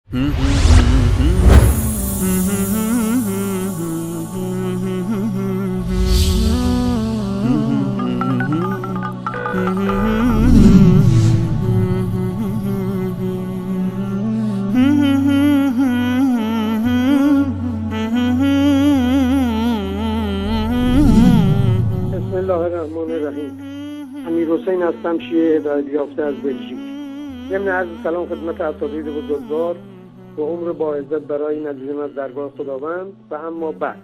بسم الله الرحمن الرحیم. امیرحسین هستم، شیعه هدایت یافته از بلژیک. ضمن عرض سلام خدمت اساتید بزرگوار و عمر با عزت برای نزدیکم از درگاه خداوند. و اما بعد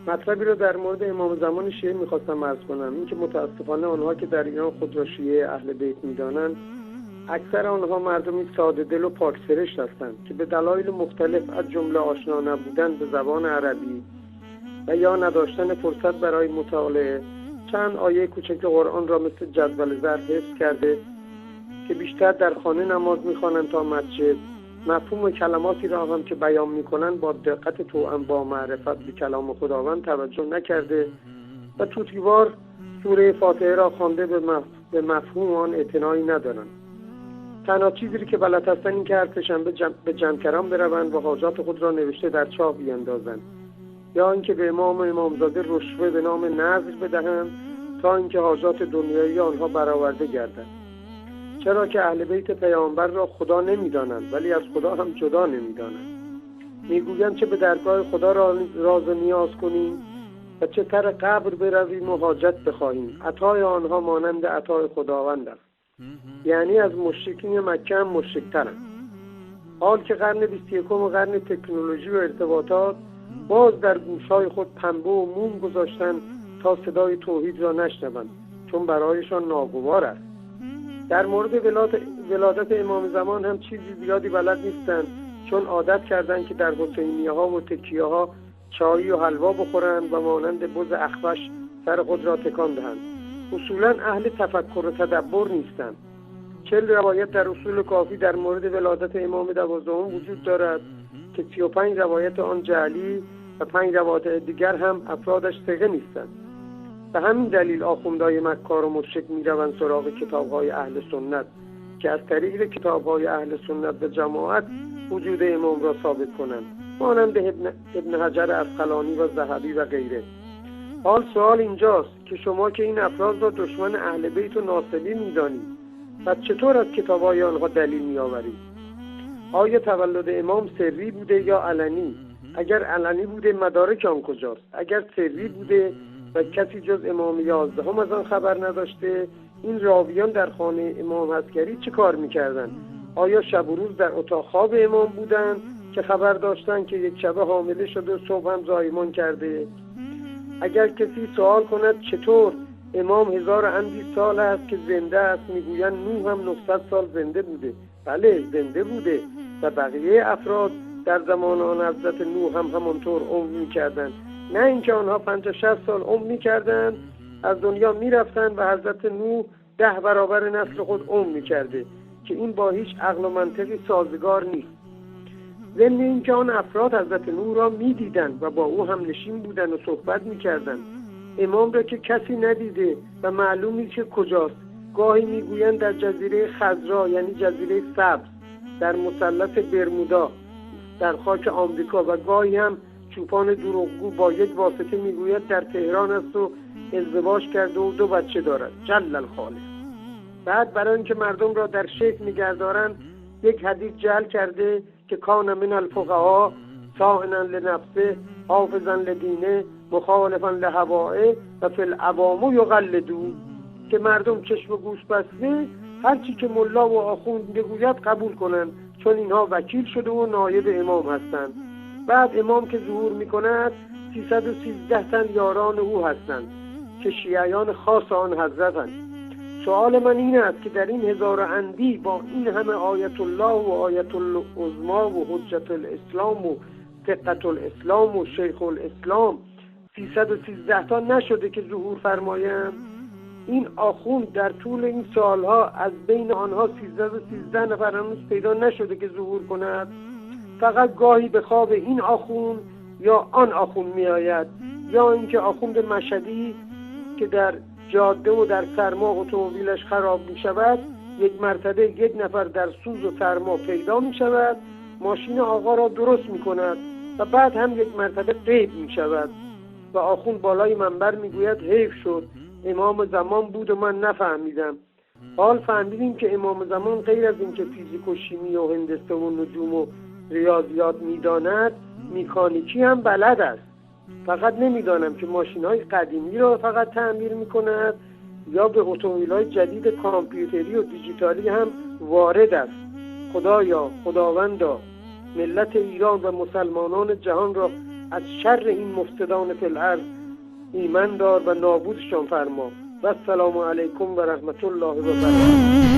مطلبی رو در مورد امام زمان شیعه میخواستم عرض کنم. این که متاسفانه آنها که در ایران خود را شیعه اهل بیت میدانند، اکثر آنها مردمی ساده دل و پاک سرشت هستند که به دلایل مختلف از جمله آشنا نبودن به زبان عربی و یا نداشتن فرصت برای مطالعه چند آیه کوچک قرآن را مثل جدول ضرب حفظ کرده که بیشتر در خانه نماز میخوانند تا مسجد. مفهوم کلماتی را هم که بیان میکنند با دقت توأم با معرفت به کلام خداوند توجه نکرده و توتیوار سوره فاتحه را خوانده به مفهوم آن اعتنایی ندارند. تنها چیزی که بلد هستند این که هر سه‌شنبه به جمکران بروند و حاجات خود را نوشته در چاپ بیندازند، یا اینکه به امام و امامزاده رشوه به نام نذر بدهند تا اینکه حاجات دنیایی آنها برآورده گردد. چرا که اهل بیت پیامبر را خدا نمی‌دانند ولی از خدا هم جدا نمی‌دانند. میگویند چه به درگاه خدا راز و نیاز کنیم و چه سر قبر برویم و حاجت بخواهیم. عطای آنها مانند عطای خداوند است. یعنی از مشرکین مکه هم مشرک‌ترند. حال که قرن 21 و قرن تکنولوژی و ارتباطات باز در گوشهای خود پنبه و موم گذاشتن تا صدای توحید را نشنوند، چون برایشان ناگوار است. در مورد ولادت امام زمان هم چیزی زیادی بلد نیستند، چون عادت کردند که در حسینیه ها و تکیه ها چای و حلوا بخورند و مانند بز اخفش سر خود را تکان دهند. اصولا اهل تفکر و تدبر نیستند. 40 روایت در اصول کافی در مورد ولادت امام 12 وجود دارد که 35 روایت آن جعلی و 5 روایت دیگر هم افرادش ثقه نیستند. به همین دلیل آخوندهای مکار و مشرک میروند سراغ کتاب‌های اهل سنت که از طریق کتاب‌های اهل سنت و جماعت وجود امام را ثابت کنند، مانند ابن حجر عسقلانی و ذهبی و غیره. حال سوال اینجاست که شما که این افراد را دشمن اهل بیت و ناصبی می‌دانید، پس چطور از کتاب‌های آنها دلیل می‌آورید؟ آیا تولد امام سری بوده یا علنی؟ اگر علنی بوده مدارک آن کجاست؟ اگر سری بوده و کسی جز امام 11 هم از آن خبر نداشته، این راویان در خانه امام عسکری چه کار میکردن؟ آیا شب و روز در اتاق خواب امام بودن که خبر داشتن که یک شبه حامله شده و صبح هم زایمان کرده؟ اگر کسی سوال کند چطور امام 1000 اندی سال است که زنده است، میگویند نوح هم 900 سال زنده بوده. بله زنده بوده و بقیه افراد در زمان آن حضرت نوح هم همانطور عمر میکردن، نه اینکه آنها 50-60 سال عمر میکردن از دنیا میرفتن و حضرت نوح 10 برابر نسل خود عمر میکرده که این با هیچ عقل و منطقی سازگار نیست. ضمن اینکه آن افراد حضرت نوح را میدیدن و با او هم نشین بودن و صحبت میکردن. امام را که کسی ندیده و معلوم نیست که کجاست. گاهی میگویند در جزیره خضرا یعنی جزیره سبز در مثلث برمودا در خاک آمریکا، و گاهی هم چوپان دروغگو با یک واسطه میگوید در تهران است و ازدواج کرده و 2 بچه دارد. جل الخالق. بعد برای اینکه مردم را در شک نگهدارند یک حدیث جعل کرده که کان من الفقهاء صائنا لنفسه حافظا لدینه مخالفا لهوائه و فی العوام یقلدو، که مردم چشم و گوش بسته هر چی که ملا و آخوند بگوید قبول کنند، چون اینها وکیل شده و نایب امام هستند. بعد امام که ظهور میکند 313 تن یاران او هستند که شیعیان خاص آن حضرتند. سوال من این است که در این 1000 اندی با این همه آیت الله و آیت العظما و حجت الاسلام و فقه الاسلام و شیخ الاسلام 313 تا نشده که ظهور فرمایند؟ این آخوند در طول این سالها از بین آنها 313 نفر هنوز پیدا نشده که ظهور کند. فقط گاهی به خواب این آخوند یا آن آخوند می آید، یا اینکه آخوند مشهدی که در جاده و در سرما اتومبیلش خراب می شود یک مرتبه یک نفر در سوز و سرما پیدا می شود ماشین آقا را درست می کند و بعد هم یک مرتبه غیب می شود و آخوند بالای منبر می گوید حیف شد امام زمان بود و من نفهمیدم. حال فهمیدیم که امام زمان غیر از اینکه فیزیک و شیمی و هندسه و نجوم و ریاضیات میداند، میکانیکی هم بلد است. فقط نمیدانم که ماشین‌های قدیمی را فقط تعمیر میکند یا به اتومبیل‌های جدید کامپیوتری و دیجیتالی هم وارد است. خدایا، خداوندا، ملت ایران و مسلمانان جهان را از شر این مفسدان فی الارض ایمن دار و نابودشان فرما. و السلام علیکم و رحمت الله و برکاته.